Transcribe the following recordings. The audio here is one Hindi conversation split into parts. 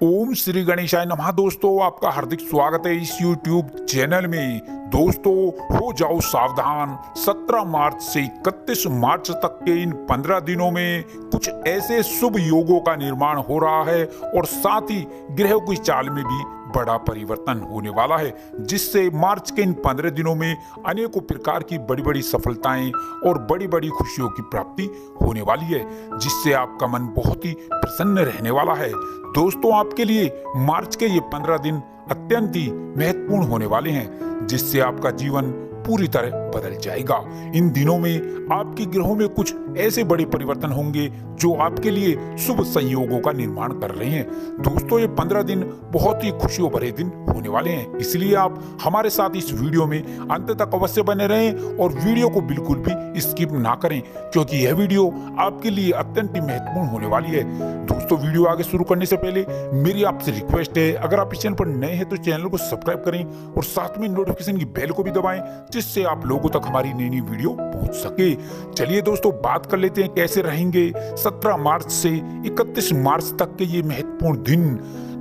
ओम श्री गणेशाय नमः। दोस्तों, आपका हार्दिक स्वागत है इस YouTube चैनल में। दोस्तों, हो जाओ सावधान। 17 मार्च से 31 मार्च तक के इन 15 दिनों में कुछ ऐसे शुभ योगों का निर्माण हो रहा है और साथ ही ग्रहों की चाल में भी बड़ा परिवर्तन होने वाला है, जिससे मार्च के इन 15 दिनों में अनेकों प्रकार की बड़ी बड़ी सफलताएं और बड़ी बड़ी खुशियों की प्राप्ति होने वाली है, जिससे आपका मन बहुत ही प्रसन्न रहने वाला है। दोस्तों, आपके लिए मार्च के ये 15 दिन अत्यंत ही महत्वपूर्ण होने वाले हैं, जिससे आपका जीवन पूरी तरह बदल जाएगा। इन दिनों में आपके ग्रहों में कुछ ऐसे बड़े परिवर्तन होंगे जो आपके लिए शुभ संयोगों का निर्माण कर रहे हैं। दोस्तों, ये 15 दिन बहुत ही खुशियों भरे दिन होने वाले हैं, इसलिए आप हमारे साथ इस वीडियो में अंत तक अवश्य बने रहें और वीडियो को बिल्कुल भी स्किप ना करें, क्योंकि यह वीडियो आपके लिए अत्यंत ही महत्वपूर्ण होने वाली है। दोस्तों, वीडियो आगे शुरू करने से पहले मेरी आपसे रिक्वेस्ट है, अगर आप इस चैनल पर नए हैं तो चैनल को सब्सक्राइब करें और साथ में नोटिफिकेशन की बेल को भी दबाएं, जिससे आप लोगों तक हमारी नई वीडियो पहुंच सके। चलिए दोस्तों, बात कर लेते हैं कैसे रहेंगे 17 मार्च से 31 मार्च तक के ये महत्वपूर्ण दिन।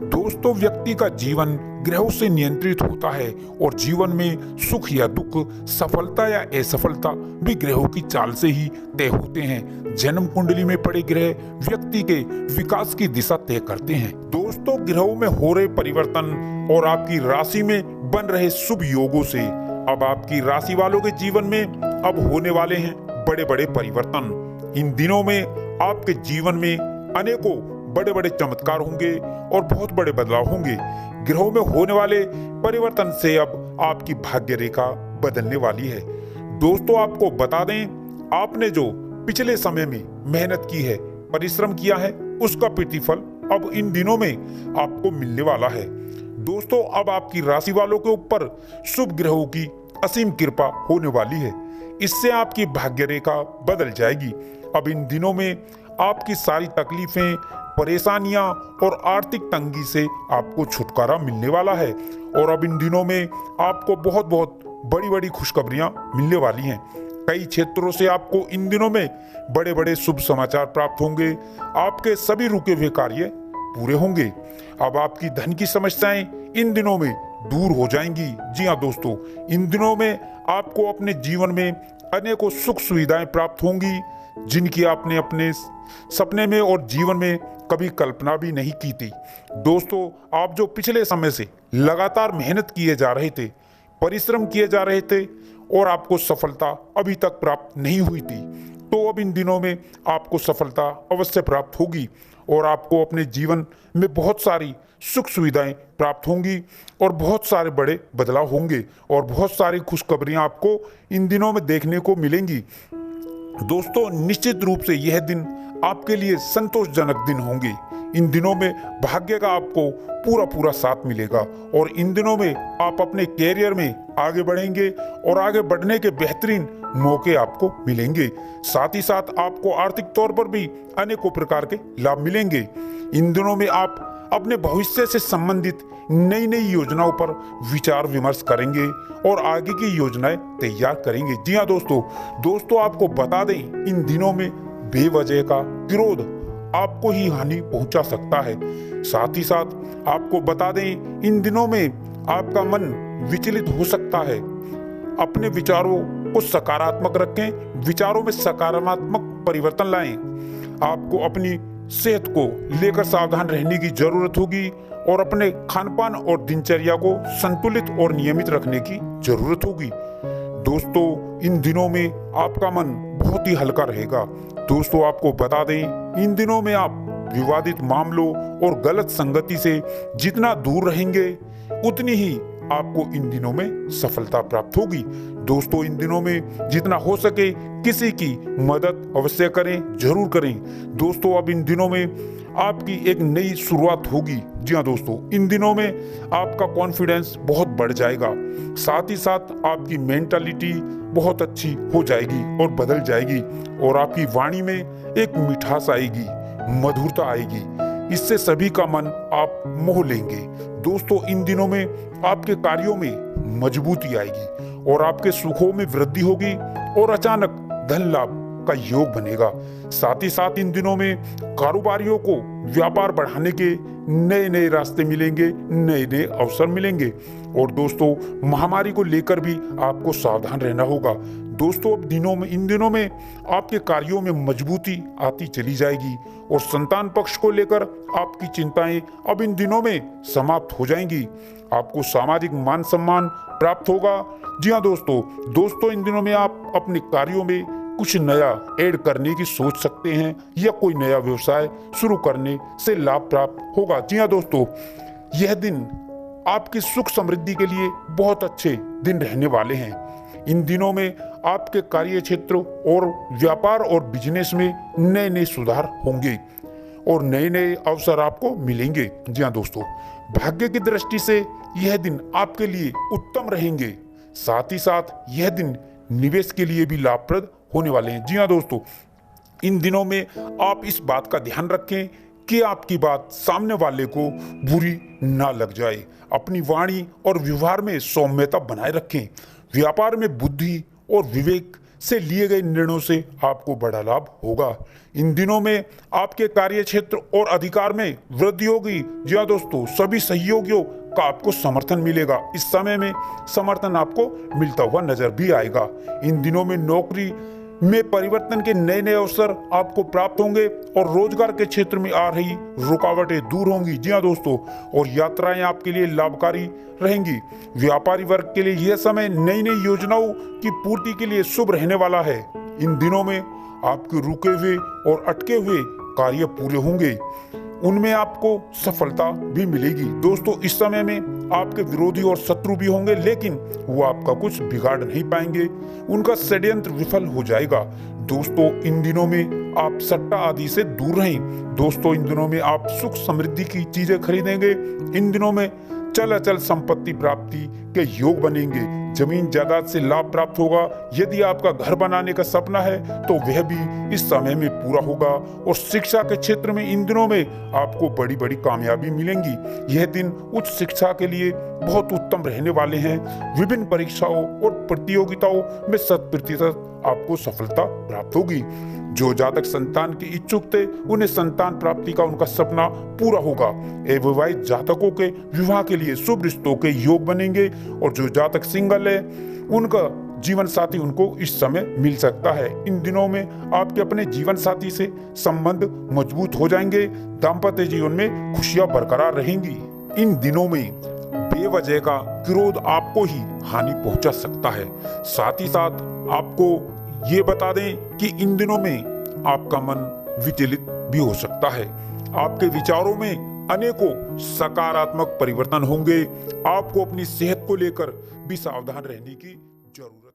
दोस्तों, व्यक्ति का जीवन ग्रहों से नियंत्रित होता है और जीवन में सुख या दुख, सफलता या असफलता भी ग्रहों की चाल से ही तय होते हैं। जन्म कुंडली में पड़े ग्रह व्यक्ति के विकास की दिशा तय करते हैं। दोस्तों, ग्रहों में हो रहे परिवर्तन और आपकी राशि में बन रहे शुभ योगों से अब आपकी राशि वालों के जीवन में अब होने वाले हैं बड़े बड़े परिवर्तन। इन दिनों में आपके जीवन में अनेकों बड़े बड़े चमत्कार होंगे और बहुत बड़े बदलाव होंगे। ग्रहों में होने वाले परिवर्तन से अब आपकी भाग्य रेखा बदलने वाली है। दोस्तों, आपको बता दें, आपने जो पिछले समय में मेहनत की है, परिश्रम किया है, उसका प्रतिफल अब इन दिनों में आपको मिलने वाला है। दोस्तों, अब आपकी राशि वालों के ऊपर शुभ ग्रहों की असीम कृपा होने वाली है। इससे आपकी भाग्य रेखा बदल जाएगी। अब इन दिनों में आपकी सारी तकलीफें, परेशानियां और आर्थिक तंगी से आपको छुटकारा मिलने वाला है और अब इन दिनों में आपको बहुत बहुत बड़ी बड़ी खुशखबरियां मिलने वाली हैं। कई क्षेत्रों से आपको इन दिनों में बड़े बड़े शुभ समाचार प्राप्त होंगे। आपके सभी रुके हुए कार्य पूरे होंगे। अब आपकी धन की समस्याएं इन दिनों में दूर हो जाएंगी। जी हाँ दोस्तों, इन दिनों में आपको अपने जीवन में अनेकों सुख सुविधाएं प्राप्त होंगी, जिनकी आपने अपने सपने में और जीवन में कभी कल्पना भी नहीं की थी। दोस्तों, आप जो पिछले समय से लगातार मेहनत किए जा रहे थे, परिश्रम किए जा रहे थे और आपको सफलता अभी तक प्राप्त नहीं हुई थी, तो अब इन दिनों में आपको सफलता अवश्य प्राप्त होगी और आपको अपने जीवन में बहुत सारी सुख सुविधाएं प्राप्त होंगी और बहुत सारे बड़े बदलाव होंगे और बहुत सारी खुशखबरियां आपको इन दिनों में देखने को मिलेंगी। दोस्तों, निश्चित रूप से यह दिन आपके लिए संतोषजनक दिन होंगे। इन दिनों में भाग्य का आपको पूरा पूरा साथ मिलेगा और इन दिनों में आप अपने कैरियर में आगे बढ़ेंगे और आगे बढ़ने के बेहतरीन मौके आपको मिलेंगे। साथ ही साथ आपको आर्थिक तौर पर भी अनेकों प्रकार के लाभ मिलेंगे। इन दिनों में आप अपने भविष्य से संबंधित नई नई योजनाओं पर विचार विमर्श करेंगे और आगे की योजनाएं तैयार करेंगे। जी हाँ दोस्तों, आपको बता दें, इन दिनों में बेवजह का विरोध आपको ही हानि पहुंचा सकता है। साथ ही साथ आपको बता दें, इन दिनों में आपका मन विचलित हो सकता है। अपने विचारों को सकारात्मक रखें, विचारों में सकारात्मक परिवर्तन लाएं। आपको अपनी सेहत को लेकर सावधान रहने की जरूरत होगी और अपने खानपान और दिनचर्या को संतुलित और नियमित रखने की जरूरत होगी। दोस्तों, इन दिनों में आपका मन बहुत ही हल्का रहेगा। दोस्तों, आपको बता दें, इन दिनों में आप विवादित मामलों और गलत संगति से जितना दूर रहेंगे, उतनी ही आपको इन दिनों में सफलता प्राप्त होगी। दोस्तों, इन दिनों में जितना हो सके किसी की मदद अवश्य करें, जरूर करें। दोस्तों, अब इन दिनों में आपकी एक नई शुरुआत होगी। जी हाँ दोस्तों, इन दिनों में आपका कॉन्फिडेंस बहुत बढ़ जाएगा। साथ ही साथ आपकी मेंटालिटी बहुत अच्छी हो जाएगी और बदल जाएगी और आपकी वाणी में एक मिठास आएगी, मधुरता आएगी। इससे सभी का मन आप मोह लेंगे। दोस्तों, इन दिनों में आपके कार्यों में मजबूती आएगी और आपके सुखों में वृद्धि होगी और अचानक धन लाभ का योग बनेगा। साथ ही साथ इन दिनों में कारोबारियों को व्यापार बढ़ाने के नए नए रास्ते मिलेंगे, नए नए अवसर मिलेंगे। और दोस्तों, महामारी को लेकर भी आपको सावधान रहना होगा। दोस्तों, इन दिनों में आपके कार्यों में मजबूती आती चली जाएगी और संतान पक्ष को लेकर आपकी चिंताएं अब इन दिनों में समाप्त हो जाएंगी। आपको सामाजिक मान सम्मान प्राप्त होगा। जी हाँ दोस्तों, इन दिनों में आप अपने कार्यों में कुछ नया ऐड करने की सोच सकते हैं या कोई नया व्यवसाय शुरू करने से लाभ प्राप्त होगा। जी हाँ दोस्तों, यह दिन आपकी सुख समृद्धि के लिए बहुत अच्छे दिन रहने वाले हैं। इन दिनों में आपके कार्य क्षेत्र और व्यापार और बिजनेस में नए नए सुधार होंगे और नए नए अवसर आपको मिलेंगे। जी हाँ दोस्तों, भाग्य की दृष्टि से यह दिन आपके लिए उत्तम रहेंगे। साथ ही साथ यह दिन निवेश के लिए भी लाभप्रद होने वाले हैं। जी हाँ दोस्तों, इन दिनों में आप इस बात का ध्यान रखें कि आपकी बात सामने वाले को बुरी ना लग जाए। अपनी वाणी और व्यवहार में सौम्यता बनाए रखें। व्यापार में बुद्धि और विवेक से लिए गए निर्णयों से आपको बड़ा लाभ होगा। इन दिनों में आपके कार्य क्षेत्र और अधिकार में वृद्धि होगी। जी हाँ दोस्तों, सभी सहयोगियों का आपको समर्थन मिलेगा। इस समय में समर्थन आपको मिलता हुआ नजर भी आएगा। इन दिनों में नौकरी में परिवर्तन के नए नए अवसर आपको प्राप्त होंगे और रोजगार के क्षेत्र में आ रही रुकावटें दूर होंगी। जी हाँ दोस्तों, और यात्राएं आपके लिए लाभकारी रहेंगी। व्यापारी वर्ग के लिए यह समय नई नई योजनाओं की पूर्ति के लिए शुभ रहने वाला है। इन दिनों में आपके रुके हुए और अटके हुए कार्य पूरे होंगे, उनमें आपको सफलता भी मिलेगी। दोस्तों, इस समय में आपके विरोधी और शत्रु भी होंगे, लेकिन वो आपका कुछ बिगाड़ नहीं पाएंगे। उनका षड्यंत्र विफल हो जाएगा। दोस्तों, इन दिनों में आप सट्टा आदि से दूर रहें। दोस्तों, इन दिनों में आप सुख समृद्धि की चीजें खरीदेंगे। इन दिनों में चल अचल संपत्ति प्राप्ति के योग बनेंगे। जमीन जायदाद से लाभ प्राप्त होगा। यदि आपका घर बनाने का सपना है तो वह भी इस समय में पूरा होगा। और शिक्षा के क्षेत्र में इन दिनों में आपको बड़ी बड़ी कामयाबी मिलेंगी। यह दिन उच्च शिक्षा के लिए बहुत उत्तम रहने वाले हैं। विभिन्न परीक्षाओं और प्रतियोगिताओं में 100% आपको सफलता प्राप्त होगी। जो जातक संतान के इच्छुक थे, उन्हें संतान प्राप्ति का उनका सपना पूरा होगा। अविवाहित जातकों के विवाह के लिए शुभ रिश्तों के योग बनेंगे और जो जातक सिंगल है, उनका जीवन साथी उनको इस समय मिल सकता है। इन दिनों में आपके अपने जीवन साथी से संबंध मजबूत हो जाएंगे। दाम्पत्य जीवन में खुशियां बरकरार रहेंगी। इन दिनों में बेवजह का क्रोध आपको ही हानि पहुंचा सकता है। साथ ही साथ आपको ये बता दें कि इन दिनों में आपका मन विचलित भी हो सकता है। आपके विचारों में अनेकों सकारात्मक परिवर्तन होंगे। आपको अपनी सेहत को लेकर भी सावधान रहने की जरूरत